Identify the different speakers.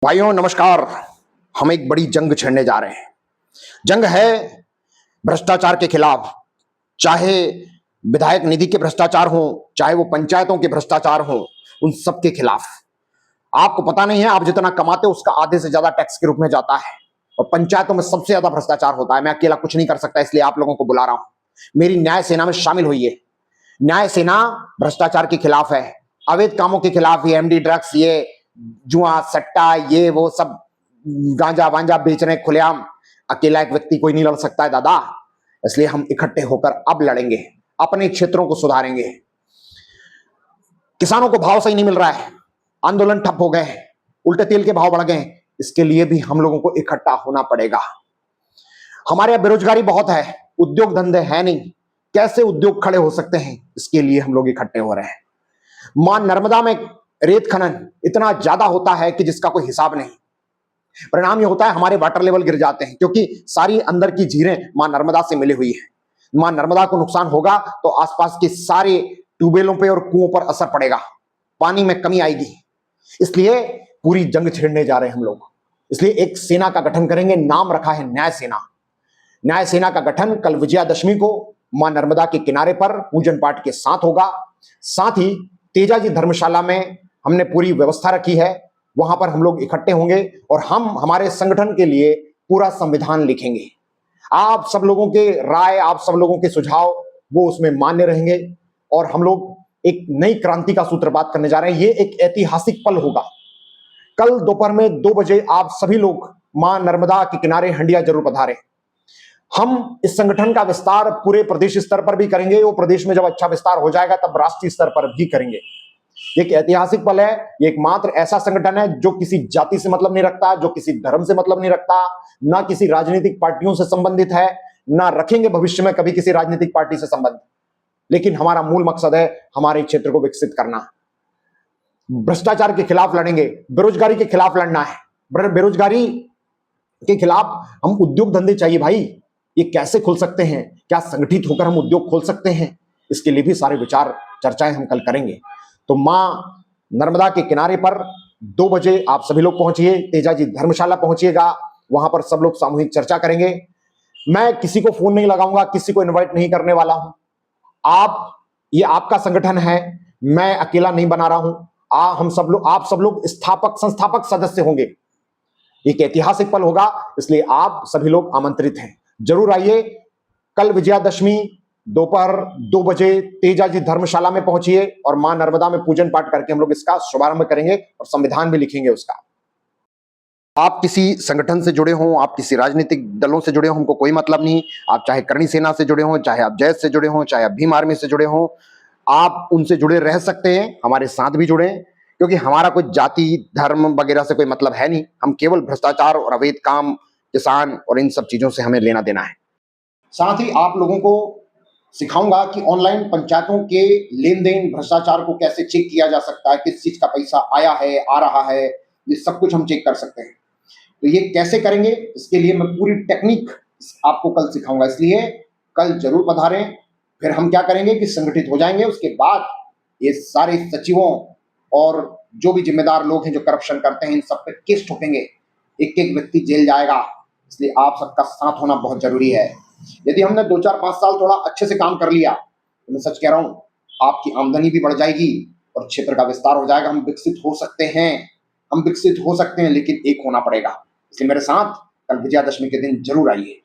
Speaker 1: भाइयों नमस्कार। हम एक बड़ी जंग छेड़ने जा रहे हैं। जंग है भ्रष्टाचार के खिलाफ। चाहे विधायक निधि के भ्रष्टाचार हो, चाहे वो पंचायतों के भ्रष्टाचार हो, उन सब के खिलाफ। आपको पता नहीं है, आप जितना कमाते हो उसका आधे से ज्यादा टैक्स के रूप में जाता है और पंचायतों में सबसे ज्यादा भ्रष्टाचार होता है। मैं अकेला कुछ नहीं कर सकता, इसलिए आप लोगों को बुला रहा हूं। मेरी न्याय सेना में शामिल होइए। न्याय सेना भ्रष्टाचार के खिलाफ है, अवैध कामों के खिलाफ, ये एमडी ड्रग्स, ये जुआ सट्टा, ये वो सब गांजा वांजा बेच रहे हैं खुलेआम। अकेला एक व्यक्ति कोई नहीं लड़ सकता है दादा, इसलिए हम इकट्ठे होकर अब लड़ेंगे, अपने क्षेत्रों को सुधारेंगे। किसानों को भाव सही नहीं मिल रहा है, आंदोलन ठप हो गए, उल्टे तेल के भाव बढ़ गए, इसके लिए भी हम लोगों को इकट्ठा होना पड़ेगा। हमारे यहाँ बेरोजगारी बहुत है, उद्योग धंधे है नहीं, कैसे उद्योग खड़े हो सकते हैं, इसके लिए हम लोग इकट्ठे हो रहे हैं। मां नर्मदा में रेत खनन इतना ज्यादा होता है कि जिसका कोई हिसाब नहीं। परिणाम ये होता है हमारे वाटर लेवल गिर जाते हैं, क्योंकि सारी अंदर की झीलें मां नर्मदा से मिली हुई है। मां नर्मदा को नुकसान होगा तो आसपास के सारे ट्यूबवेलों पे और कुओं पर असर पड़ेगा, पानी में कमी आएगी। इसलिए पूरी जंग छेड़ने जा रहे हैं हम लोग। इसलिए एक सेना का गठन करेंगे, नाम रखा है न्याय सेना। न्याय सेना का गठन कल विजयादशमी को मां नर्मदा के किनारे पर पूजन पाठ के साथ होगा। साथ ही तेजाजी धर्मशाला में हमने पूरी व्यवस्था रखी है, वहां पर हम लोग इकट्ठे होंगे और हम हमारे संगठन के लिए पूरा संविधान लिखेंगे। आप सब लोगों के राय, आप सब लोगों के सुझाव वो उसमें मान्य रहेंगे और हम लोग एक नई क्रांति का सूत्रपात करने जा रहे हैं। ये एक ऐतिहासिक पल होगा। कल दोपहर में 2 बजे आप सभी लोग मां नर्मदा के किनारे हंडिया जरूर पधारें। हम इस संगठन का विस्तार पूरे प्रदेश स्तर पर भी करेंगे, वो प्रदेश में जब अच्छा विस्तार हो जाएगा तब राष्ट्रीय स्तर पर भी करेंगे। एक ऐतिहासिक पल है, ये एकमात्र ऐसा संगठन है जो किसी जाति से मतलब नहीं रखता, जो किसी धर्म से मतलब नहीं रखता, ना किसी राजनीतिक पार्टियों से संबंधित है, ना रखेंगे भविष्य में कभी किसी राजनीतिक पार्टी से संबंध। लेकिन हमारा मूल मकसद है हमारे क्षेत्र को विकसित करना। भ्रष्टाचार के खिलाफ लड़ेंगे, बेरोजगारी के खिलाफ लड़ना है। बेरोजगारी के खिलाफ हम उद्योग धंधे चाहिए भाई। ये कैसे खुल सकते हैं, क्या संगठित होकर हम उद्योग खोल सकते हैं, इसके लिए भी सारे विचार चर्चाएं हम कल करेंगे। तो मां नर्मदा के किनारे पर 2 बजे आप सभी लोग पहुंचिए, तेजाजी धर्मशाला पहुंचिएगा, वहां पर सब लोग सामूहिक चर्चा करेंगे। मैं किसी को फोन नहीं लगाऊंगा, किसी को इनवाइट नहीं करने वाला हूं। ये आपका संगठन है, मैं अकेला नहीं बना रहा हूं। आप सब लोग स्थापक संस्थापक सदस्य होंगे। एक ऐतिहासिक पल होगा, इसलिए आप सभी लोग आमंत्रित हैं। जरूर आइए। कल विजयादशमी दोपहर 2 बजे तेजाजी धर्मशाला में पहुंचिए और मां नर्मदा में पूजन पाठ करके हम लोग इसका शुभारंभ करेंगे और संविधान भी लिखेंगे उसका। आप किसी संगठन से जुड़े हों, आप किसी राजनीतिक दलों से जुड़े हों, हमको कोई मतलब नहीं। आप चाहे करणी सेना से जुड़े हों, चाहे आप जैश से जुड़े हों, चाहे आप भीम आर्मी से जुड़े हों, आप उनसे जुड़े रह सकते हैं, हमारे साथ भी जुड़े, क्योंकि हमारा कोई जाति धर्म वगैरह से कोई मतलब है नहीं। हम केवल भ्रष्टाचार और अवैध काम, किसान और इन सब चीजों से हमें लेना देना है। साथ ही आप लोगों को सिखाऊंगा कि ऑनलाइन पंचायतों के लेन देन, भ्रष्टाचार को कैसे चेक किया जा सकता है, किस चीज का पैसा आया है, आ रहा है, ये सब कुछ हम चेक कर सकते हैं। तो ये कैसे करेंगे, इसके लिए मैं पूरी टेक्निक आपको कल सिखाऊंगा, इसलिए कल जरूर पधारें। फिर हम क्या करेंगे कि संगठित हो जाएंगे। उसके बाद ये सारे सचिवों और जो भी जिम्मेदार लोग हैं जो करप्शन करते हैं, इन सब पे केस ठोकेंगे, एक एक व्यक्ति जेल जाएगा। इसलिए आप सबका साथ होना बहुत जरूरी है। यदि हमने 2-4-5 साल थोड़ा अच्छे से काम कर लिया तो मैं सच कह रहा हूं, आपकी आमदनी भी बढ़ जाएगी और क्षेत्र का विस्तार हो जाएगा। हम विकसित हो सकते हैं, हम विकसित हो सकते हैं, लेकिन एक होना पड़ेगा। इसलिए मेरे साथ कल विजयादशमी के दिन जरूर आइए।